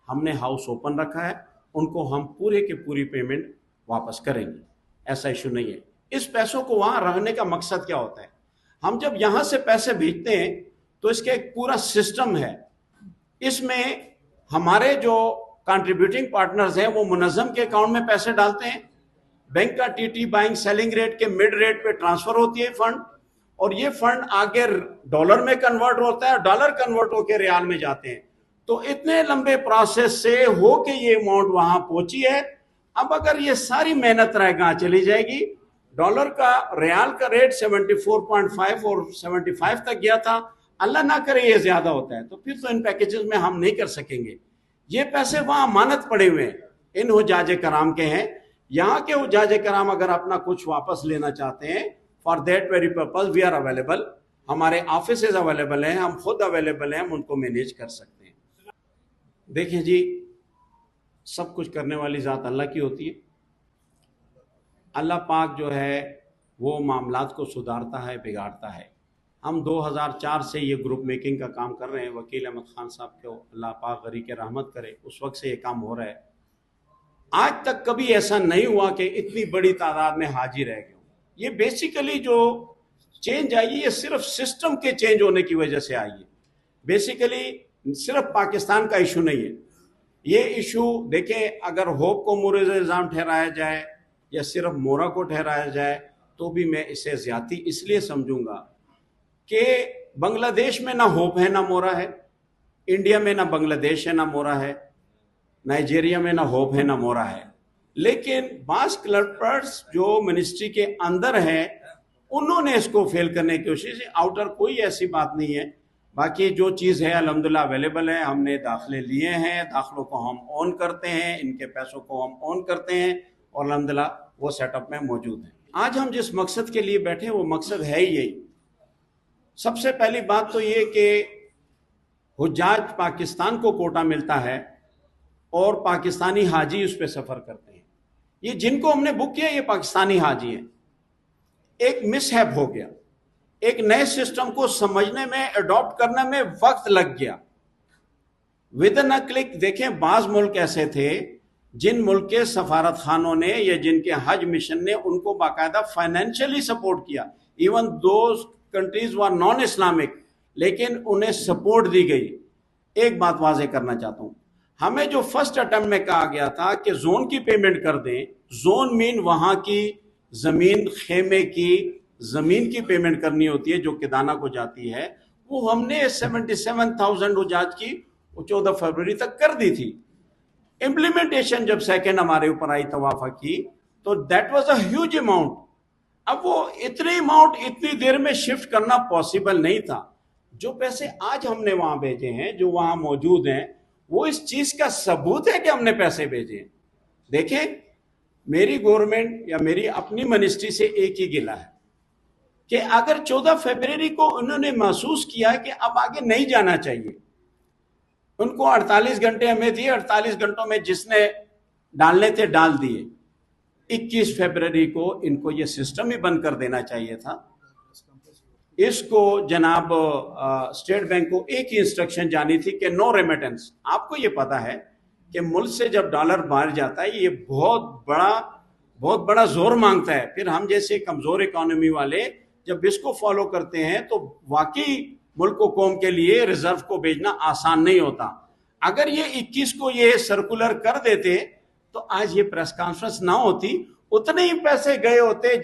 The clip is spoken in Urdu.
ہم نے ہاؤس اوپن رکھا ہے، ان کو ہم پورے کے پوری پیمنٹ واپس کریں گے، ایسا ایشو نہیں ہے۔ اس پیسوں کو وہاں رہنے کا مقصد کیا ہوتا ہے؟ ہم جب یہاں سے پیسے بھیجتے ہیں تو اس کا ایک پورا سسٹم ہے، اس میں ہمارے جو کنٹریبیوٹنگ پارٹنرز ہیں وہ منظم کے اکاؤنٹ میں پیسے ڈالتے ہیں، بینک کا T T buying selling rate کے مڈ ریٹ پہ ٹرانسفر ہوتی ہے فنڈ، اور یہ فنڈ آگے ڈالر میں کنورٹ ہوتا ہے، ڈالر کنورٹ ہو کے ریال میں جاتے ہیں۔ تو اتنے لمبے پروسیس سے ہو کے یہ اماؤنٹ وہاں پہنچی ہے۔ اب اگر یہ ساری محنت رہ گاں چلی جائے گی، ڈالر کا ریال کا ریٹ 74.5 اور 75 تک گیا تھا، اللہ نہ کرے یہ زیادہ ہوتا ہے تو پھر تو ان پیکیجز میں ہم نہیں کر سکیں گے۔ یہ پیسے وہاں امانت پڑے ہوئے ہیں، ان حجاج کرام کے ہیں۔ یہاں کے حجاج کرام اگر اپنا کچھ واپس لینا چاہتے ہیں، for that very purpose we are available, ہمارے آفیسز اویلیبل ہیں، ہم خود اویلیبل ہیں، ہم ان کو مینیج کر سکتے ہیں۔ دیکھیں جی، سب کچھ کرنے والی ذات اللہ کی ہوتی ہے۔ اللہ پاک جو ہے وہ معاملات کو سدھارتا ہے، بگاڑتا ہے۔ ہم 2004 سے یہ گروپ میکنگ کا کام کر رہے ہیں، وکیل احمد خان صاحب کو اللہ پاک غریق رحمت کرے، اس وقت سے یہ کام ہو رہا ہے۔ آج تک کبھی ایسا نہیں ہوا کہ اتنی بڑی تعداد میں حاجی رہ گئے۔ یہ بیسیکلی جو چینج آئی ہے یہ صرف سسٹم کے چینج ہونے کی وجہ سے آئی ہے، بیسیکلی صرف پاکستان کا ایشو نہیں ہے۔ یہ ایشو دیکھیں، اگر ہوپ کو مورد الزام ٹھہرایا جائے یا صرف مورا کو ٹھہرایا جائے تو بھی میں اسے زیادتی اس لیے سمجھوں گا کہ بنگلہ دیش میں نہ ہوپ ہے نہ مورا ہے، انڈیا میں نہ بنگلہ دیش ہے نہ مورا ہے، نائجیریا میں نہ ہوپ ہے نہ مورا ہے، لیکن بعض کلرکٹس جو منسٹری کے اندر ہیں انہوں نے اس کو فیل کرنے کی کوشش کی۔ آؤٹر کوئی ایسی بات نہیں ہے، باقی جو چیز ہے الحمدللہ اویلیبل ہے، ہم نے داخلے لیے ہیں، داخلوں کو ہم اون کرتے ہیں، ان کے پیسوں کو ہم اون کرتے ہیں، اور الحمدللہ وہ سیٹ اپ میں موجود ہیں۔ آج ہم جس مقصد کے لیے بیٹھے وہ مقصد ہے ہی یہی۔ سب سے پہلی بات تو یہ کہ حجاج پاکستان کو کوٹا ملتا ہے اور پاکستانی حاجی اس پہ سفر کرتے ہیں۔ یہ جن کو ہم نے بک کیا یہ پاکستانی حاجی ہیں۔ ایک مس ہیپ ہو گیا، ایک نئے سسٹم کو سمجھنے میں، اڈاپٹ کرنے میں وقت لگ گیا۔ ودن اے کلک دیکھیں، بعض ملک ایسے تھے جن ملک کے سفارت خانوں نے یا جن کے حج مشن نے ان کو باقاعدہ فائنینشلی سپورٹ کیا، even those countries were naan Islamic, لیکن انہیں سپورٹ دی گئی۔ ایک بات واضح کرنا چاہتا ہوں، ہمیں جو فرسٹ اٹیمپٹ میں کہا گیا تھا کہ زون کی پیمنٹ کر دیں، زون مین وہاں کی زمین، خیمے کی زمین کی پیمنٹ کرنی ہوتی ہے جو کدانہ کو جاتی ہے، وہ ہم نے 77,000 حجاج کی 14 فروری تک کر دی تھی۔ امپلیمنٹیشن جب سیکنڈ ہمارے اوپر آئی توافع کی تو that was a huge amount. اب وہ اتنے اماؤنٹ اتنی دیر میں شفٹ کرنا پاسبل نہیں تھا۔ جو پیسے آج ہم نے وہاں بھیجے ہیں، جو وہاں موجود ہیں، وہ اس چیز کا ثبوت ہے کہ ہم نے پیسے بھیجے ہیں۔ دیکھیں، میری گورنمنٹ یا میری اپنی منسٹری سے ایک ہی گلہ ہے کہ اگر 14 فروری کو انہوں نے محسوس کیا کہ اب آگے نہیں جانا چاہیے، ان کو 48 گھنٹے ہمیں دیے، 48 گھنٹوں میں جس نے ڈالنے تھے ڈال دیے۔ 21 فروری کو ان کو یہ سسٹم ہی بند کر دینا چاہیے تھا۔ اس کو جناب اسٹیٹ بینک کو ایک ہی انسٹرکشن جانی تھی کہ نو ریمیٹنس۔ آپ کو یہ پتا ہے کہ ملک سے جب ڈالر باہر جاتا ہے یہ بہت بڑا زور مانگتا ہے، پھر ہم جیسے کمزور اکانومی والے جب اس کو فالو کرتے ہیں تو واقعی ملک و قوم کے لیے ریزرو کو بھیجنا آسان نہیں ہوتا۔ اگر یہ 21 کو یہ سرکولر کر دیتے تو آج یہ پریس کانفرنس نہ ہوتی، اتنے ہی پیسے گئے ہوتے